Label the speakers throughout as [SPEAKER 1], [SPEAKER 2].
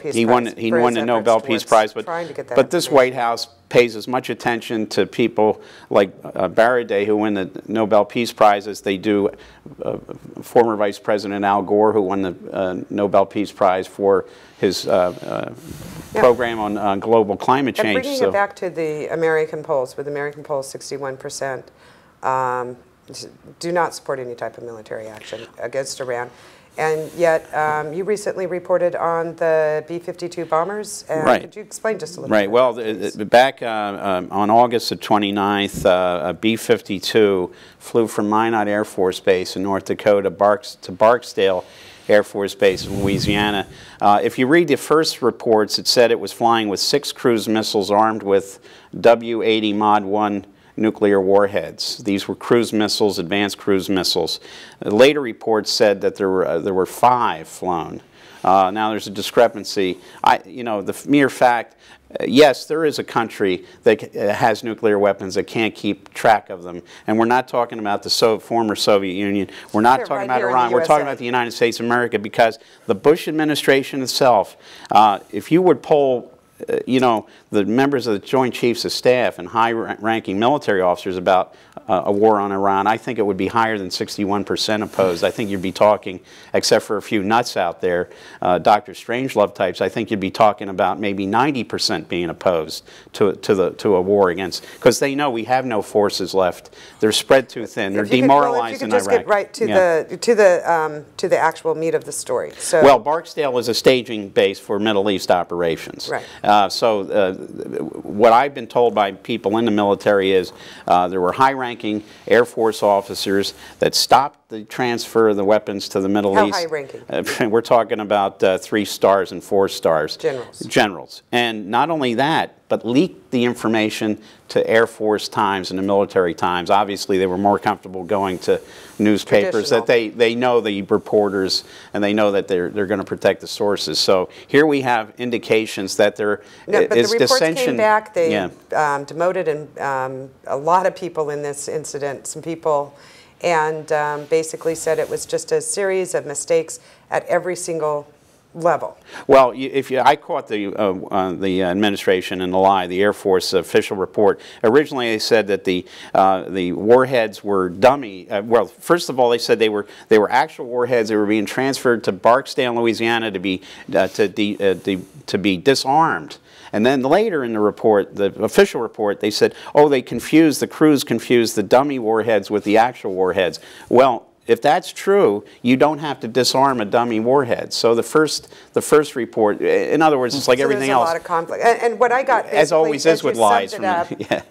[SPEAKER 1] He won the Nobel Peace Prize, but this White House pays as much attention to people like Barraday, who win the Nobel Peace Prize, as they do former Vice President Al Gore, who won the Nobel Peace Prize for his program on global climate change.
[SPEAKER 2] And bringing it back to the American polls, with American polls 61%, do not support any type of military action against Iran. And yet, you recently reported on the B-52 bombers.
[SPEAKER 1] Right.
[SPEAKER 2] Could you explain just a little bit?
[SPEAKER 1] Right. Well, back on August the 29th, a B-52 flew from Minot Air Force Base in North Dakota to Barksdale Air Force Base in Louisiana. If you read the first reports, it said it was flying with 6 cruise missiles armed with W-80 Mod 1 nuclear warheads. These were cruise missiles, advanced cruise missiles. Later reports said that there were 5 flown. Now there's a discrepancy. The mere fact, yes, there is a country that has nuclear weapons that can't keep track of them, and we're not talking about the former Soviet Union. We're not talking about Iran. We're talking about the United States of America, because the Bush administration itself, if you would poll the members of the Joint Chiefs of Staff and high-ranking military officers about a war on Iran, I think it would be higher than 61% opposed. I think you'd be talking, except for a few nuts out there, Dr. Strangelove types, I think you'd be talking about maybe 90% being opposed to a war against, because they know we have no forces left. They're spread too thin. They're demoralized in Iraq.
[SPEAKER 2] If you could just get right to the actual meat of the story. So,
[SPEAKER 1] well, Barksdale is a staging base for Middle East operations.
[SPEAKER 2] Right.
[SPEAKER 1] What I've been told by people in the military is there were high-ranking Air Force officers that stopped the transfer of the weapons to the Middle East.
[SPEAKER 2] How high-ranking?
[SPEAKER 1] We're talking about 3 stars and 4 stars.
[SPEAKER 2] Generals.
[SPEAKER 1] Generals. And not only that, but leaked the information to Air Force Times and the Military Times. Obviously, they were more comfortable going to newspapers that they know the reporters, and they know that they're going to protect the sources. So here we have indications that there is dissension.
[SPEAKER 2] But the reports came back. They demoted a lot of people in this incident, some people, and basically said it was just a series of mistakes at every single level.
[SPEAKER 1] Well, I caught the administration in the lie. The Air Force official report. Originally, they said that the warheads were dummy. Well, first of all, they said they were actual warheads. They were being transferred to Barksdale, Louisiana, to be disarmed. And then later in the report, the official report, they said, oh, the crews confused the dummy warheads with the actual warheads. Well, if that's true, you don't have to disarm a dummy warhead. So the first report, in other words, it's like everything else.
[SPEAKER 2] There's a lot of conflict. And what I got,
[SPEAKER 1] as always is with lies,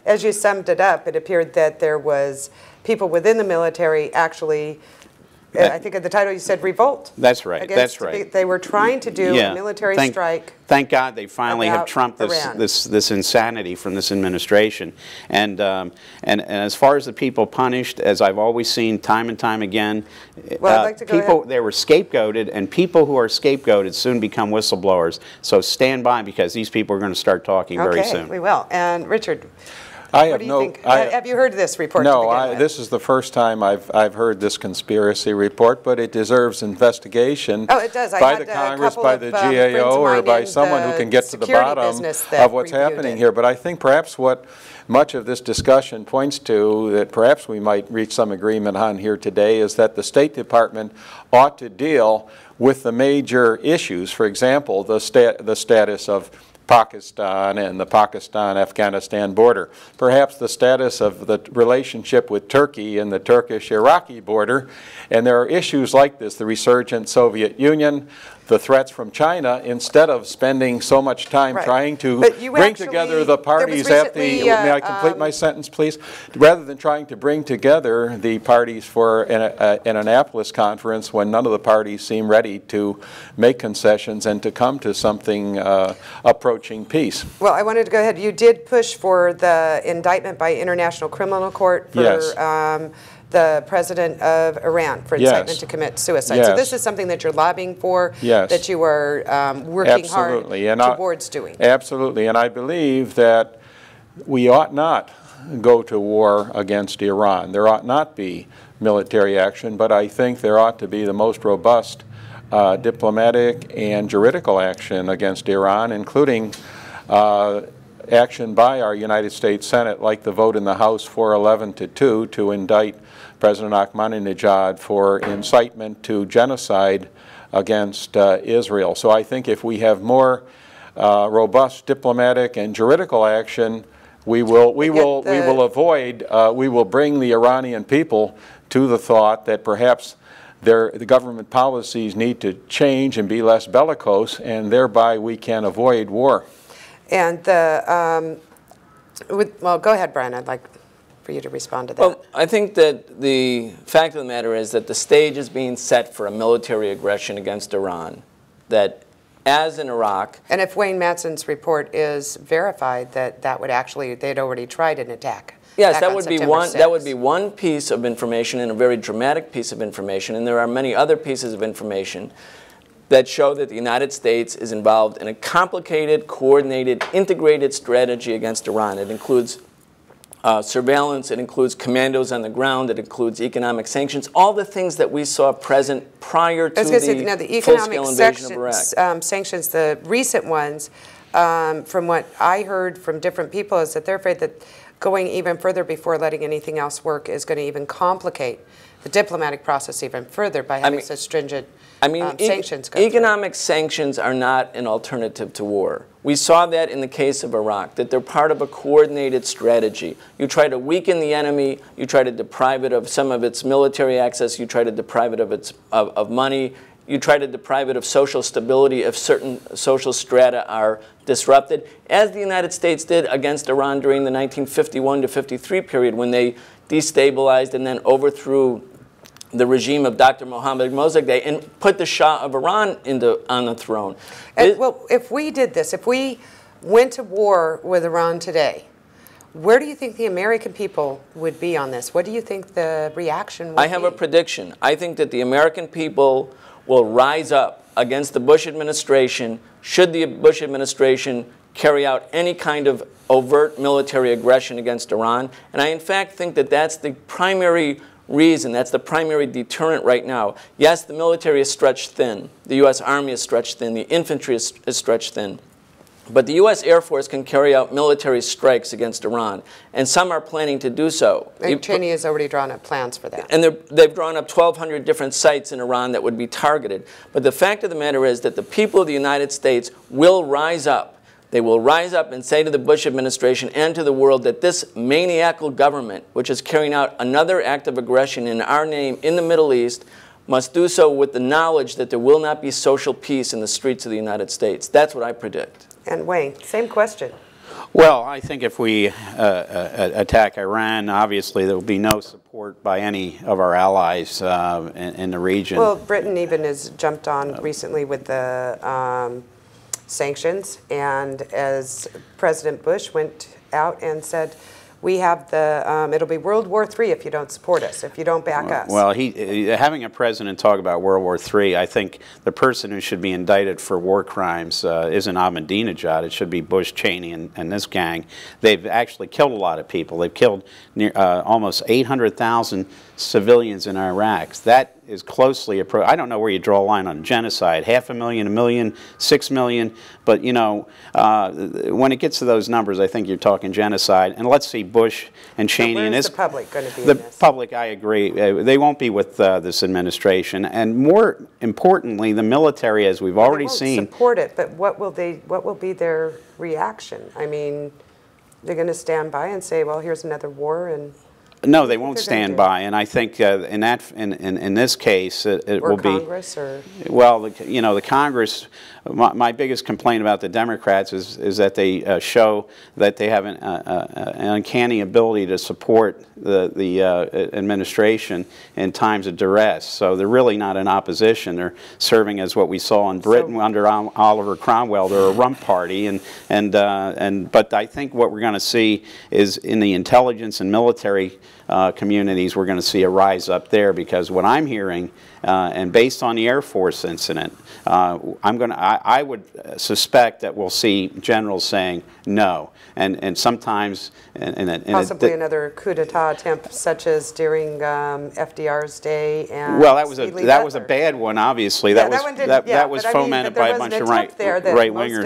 [SPEAKER 2] as you summed it up, it appeared that there was people within the military actually, I think at the title you said revolt.
[SPEAKER 1] That's right. That's right.
[SPEAKER 2] They were trying to do a military strike.
[SPEAKER 1] Thank God they finally have trumped this insanity from this administration. And as far as the people punished, as I've always seen time and time again, they were scapegoated, and people who are scapegoated soon become whistleblowers. So stand by, because these people are going to start talking very soon.
[SPEAKER 2] Okay, we will. And Richard, what do you think? Have you heard this report?
[SPEAKER 3] No, this is the first time I've heard this conspiracy report, but it deserves investigation.
[SPEAKER 2] Oh, it does.
[SPEAKER 3] By the Congress, by the GAO, or by someone who can get to the bottom of what's happening here. But I think perhaps what much of this discussion points to, that perhaps we might reach some agreement on here today, is that the State Department ought to deal with the major issues. For example, the status of Pakistan and the Pakistan-Afghanistan border. Perhaps the status of the relationship with Turkey and the Turkish-Iraqi border. And there are issues like this, the resurgent Soviet Union, the threats from China, instead of spending so much time trying to bring together the parties at the, may I complete my sentence, please? Rather than trying to bring together the parties for an Annapolis conference when none of the parties seem ready to make concessions and to come to something approaching peace.
[SPEAKER 2] Well, I wanted to go ahead. You did push for the indictment by International Criminal Court for the president of Iran for incitement to commit suicide. So this is something that you're lobbying for, that you are working hard towards doing.
[SPEAKER 3] Absolutely, and I believe that we ought not go to war against Iran. There ought not be military action, but I think there ought to be the most robust diplomatic and juridical action against Iran, including action by our United States Senate, like the vote in the House 411-2 to indict President Ahmadinejad for incitement to genocide against Israel. So I think if we have more robust diplomatic and juridical action, we will bring the Iranian people to the thought that perhaps the government policies need to change and be less bellicose, and thereby we can avoid war.
[SPEAKER 2] And well, go ahead, Brian. I'd like for you to respond to that.
[SPEAKER 4] Well, I think that the fact of the matter is that the stage is being set for a military aggression against Iran. That, as in Iraq,
[SPEAKER 2] and if Wayne Madsen's report is verified, that would actually, they'd already tried an attack.
[SPEAKER 4] Yes, that would be one. That would be one piece of information, and a very dramatic piece of information. And there are many other pieces of information that show that the United States is involved in a complicated, coordinated, integrated strategy against Iran. It includes surveillance, it includes commandos on the ground, it includes economic sanctions, all the things that we saw present prior to the full-scale invasion of Iraq.
[SPEAKER 2] Sanctions, the recent ones, from what I heard from different people, is that they're afraid that going even further before letting anything else work is going to even complicate the diplomatic process even further by having such stringent sanctions.
[SPEAKER 4] Economic sanctions are not an alternative to war. We saw that in the case of Iraq, that they're part of a coordinated strategy. You try to weaken the enemy, you try to deprive it of some of its military access, you try to deprive it of money, you try to deprive it of social stability if certain social strata are disrupted, as the United States did against Iran during the 1951 to 53 period, when they destabilized and then overthrew the regime of Dr. Mohammad Mossadegh and put the Shah of Iran on the throne.
[SPEAKER 2] And, well, if we did this, if we went to war with Iran today, where do you think the American people would be on this? What do you think the reaction would be?
[SPEAKER 4] I have a prediction. I think that the American people will rise up against the Bush administration should the Bush administration carry out any kind of overt military aggression against Iran. And I, in fact, think that that's the primary reason, that's the primary deterrent right now. Yes, the military is stretched thin. The U.S. Army is stretched thin. The infantry is stretched thin. But the U.S. Air Force can carry out military strikes against Iran, and some are planning to do so.
[SPEAKER 2] And Cheney has already drawn up plans for that.
[SPEAKER 4] And they've drawn up 1,200 different sites in Iran that would be targeted. But the fact of the matter is that the people of the United States will rise up. They will rise up and say to the Bush administration and to the world that this maniacal government, which is carrying out another act of aggression in our name in the Middle East, must do so with the knowledge that there will not be social peace in the streets of the United States. That's what I predict.
[SPEAKER 2] And Wayne, same question.
[SPEAKER 1] Well, I think if we attack Iran, obviously there will be no support by any of our allies in the region.
[SPEAKER 2] Well, Britain even has jumped on recently with the sanctions, and as President Bush went out and said, we have the, it'll be World War III if you don't support us, if you don't back us.
[SPEAKER 1] Well, having a president talk about World War III, I think the person who should be indicted for war crimes isn't Ahmadinejad. It should be Bush, Cheney, and this gang. They've actually killed a lot of people. They've killed almost 800,000 civilians in Iraq. That is closely approached. I don't know where you draw a line on genocide, 500,000, 1 million, 6 million, but you know, when it gets to those numbers, I think you're talking genocide. And let's see Bush and Cheney.
[SPEAKER 2] And where's the public going to be
[SPEAKER 1] in
[SPEAKER 2] this?
[SPEAKER 1] The public, I agree, they won't be with this administration. And more importantly, the military, as we've already seen.
[SPEAKER 2] They won't support it, but what will be their reaction? I mean, they're going to stand by and say, well, here's another war, and
[SPEAKER 1] no, they won't stand by, and I think in this case it will be.
[SPEAKER 2] Congress, or?
[SPEAKER 1] Well, you know, the Congress. My biggest complaint about the Democrats is that they show that they have an uncanny ability to support the administration in times of duress. So they're really not in opposition. They're serving as what we saw in Britain under Oliver Cromwell. They're a rump party, but I think what we're going to see is in the intelligence and military communities, we're going to see a rise up there, because what I'm hearing, and based on the Air Force incident, I would suspect that we'll see generals saying no, and sometimes
[SPEAKER 2] possibly another coup d'état attempt, such as during FDR's day. And
[SPEAKER 1] well, that was a bad one, obviously. That was fomented by a bunch of right-wingers.